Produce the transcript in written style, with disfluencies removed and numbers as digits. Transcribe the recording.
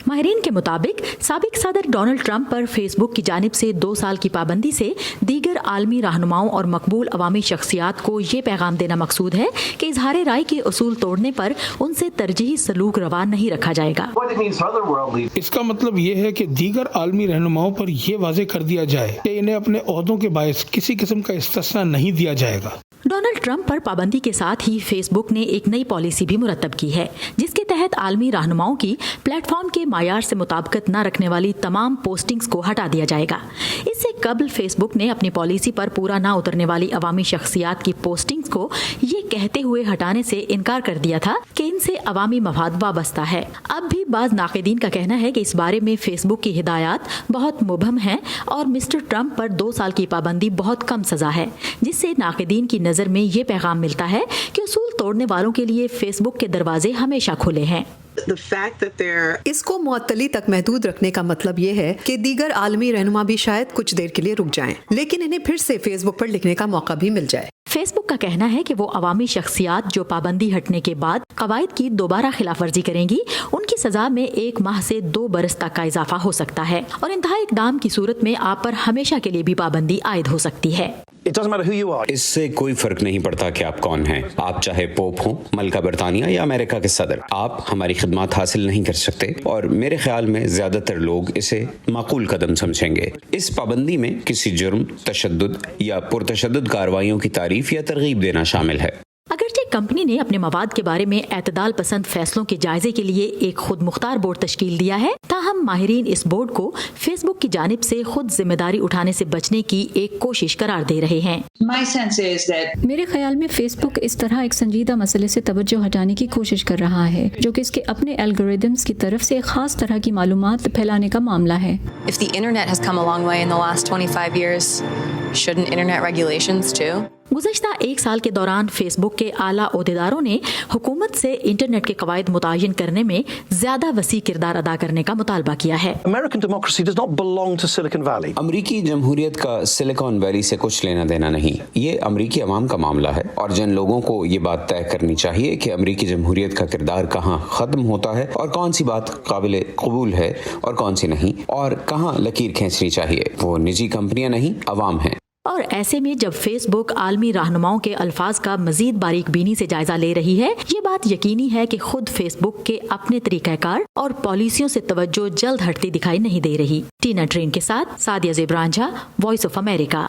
ماہرین کے مطابق سابق صدر ڈونلڈ ٹرمپ پر فیس بک کی جانب سے 2 سال کی پابندی سے دیگر عالمی رہنماؤں اور مقبول عوامی شخصیات کو یہ پیغام دینا مقصود ہے کہ اظہار رائے کے اصول توڑنے پر ان سے ترجیحی سلوک روا نہیں رکھا جائے گا۔ اس کا مطلب یہ ہے کہ دیگر عالمی رہنماؤں پر یہ واضح کر دیا جائے کہ انہیں اپنے عہدوں کے باعث کسی قسم کا استثناء نہیں دیا جائے گا۔ ڈونلڈ ٹرمپ پر پابندی کے ساتھ ہی فیس بک نے ایک نئی پالیسی بھی مرتب کی ہے، جس کے تحت عالمی رہنماؤں کی پلیٹ فارم کے معیار سے مطابقت نہ رکھنے والی تمام پوسٹنگز کو ہٹا دیا جائے گا۔ اس سے قبل فیس بک نے اپنی پالیسی پر پورا نہ اترنے والی عوامی شخصیات کی پوسٹنگز کو یہ کہتے ہوئے ہٹانے سے انکار کر دیا تھا کہ ان سے عوامی مفاد وابستہ ہے۔ اب بھی بعض ناقدین کا کہنا ہے کہ اس بارے میں فیس بک کی ہدایات بہت مبہم ہیں اور مسٹر ٹرمپ پر 2 سال کی پابندی بہت کم سزا ہے، جس سے ناقدین کی نظر میں یہ پیغام ملتا ہے کہ اصول توڑنے والوں کے لیے فیس بک کے دروازے ہمیشہ کھلے ہیں۔ اس کو معطلی تک محدود رکھنے کا مطلب یہ ہے کہ دیگر عالمی رہنما بھی شاید کچھ دیر کے لیے رک جائیں، لیکن انہیں پھر سے فیس بک پر لکھنے کا موقع بھی مل جائے۔ فیس بک کا کہنا ہے کہ وہ عوامی شخصیات جو پابندی ہٹنے کے بعد قواعد کی دوبارہ خلاف ورزی کریں گی، ان کی سزا میں 1 ماہ سے 2 برس تک کا اضافہ ہو سکتا ہے، اور انتہائی اقدام کی صورت میں آپ پر ہمیشہ کے لیے بھی پابندی عائد ہو سکتی ہے۔ اس سے کوئی فرق نہیں پڑتا کہ آپ کون ہیں، آپ چاہے پوپ ہوں، ملکہ برطانیہ یا امریکہ کے صدر، آپ ہماری خدمات حاصل نہیں کر سکتے، اور میرے خیال میں زیادہ تر لوگ اسے معقول قدم سمجھیں گے۔ اس پابندی میں کسی جرم، تشدد یا پرتشدد کارروائیوں کی تعریف یا ترغیب دینا شامل ہے۔ اگرچہ کمپنی نے اپنے مواد کے بارے میں اعتدال پسند فیصلوں کے جائزے کے لیے ایک خود مختار بورڈ تشکیل دیا ہے، تاہم ماہرین اس بورڈ کو فیس بک کی جانب سے خود ذمہ داری اٹھانے سے بچنے کی ایک کوشش قرار دے رہے ہیں۔ میرے خیال میں فیس بک اس طرح ایک سنجیدہ مسئلے سے توجہ ہٹانے کی کوشش کر رہا ہے، جو کہ اس کے اپنے الگوریدمز کی طرف سے ایک خاص طرح کی معلومات پھیلانے کا معاملہ ہے۔ If the internet has come a long way in the last 25 years, shouldn't internet regulations too? گزشتہ 1 سال کے دوران فیس بک کے اعلیٰ عہدیداروں نے حکومت سے انٹرنیٹ کے قواعد متعین کرنے میں زیادہ وسیع کردار ادا کرنے کا مطالبہ کیا ہے۔ American democracy does not belong to Silicon Valley. امریکی جمہوریت کا سلیکان ویلی سے کچھ لینا دینا نہیں، یہ امریکی عوام کا معاملہ ہے، اور جن لوگوں کو یہ بات طے کرنی چاہیے کہ امریکی جمہوریت کا کردار کہاں ختم ہوتا ہے اور کون سی بات قابل قبول ہے اور کون سی نہیں، اور کہاں لکیر کھینچنی چاہیے، وہ نجی کمپنیاں نہیں، عوام ہیں۔ اور ایسے میں جب فیس بک عالمی رہنماؤں کے الفاظ کا مزید باریک بینی سے جائزہ لے رہی ہے، یہ بات یقینی ہے کہ خود فیس بک کے اپنے طریقہ کار اور پالیسیوں سے توجہ جلد ہٹتی دکھائی نہیں دے رہی۔ ٹینا ٹرین کے ساتھ سعدیہ زیب رانجھا، وائس آف امریکہ۔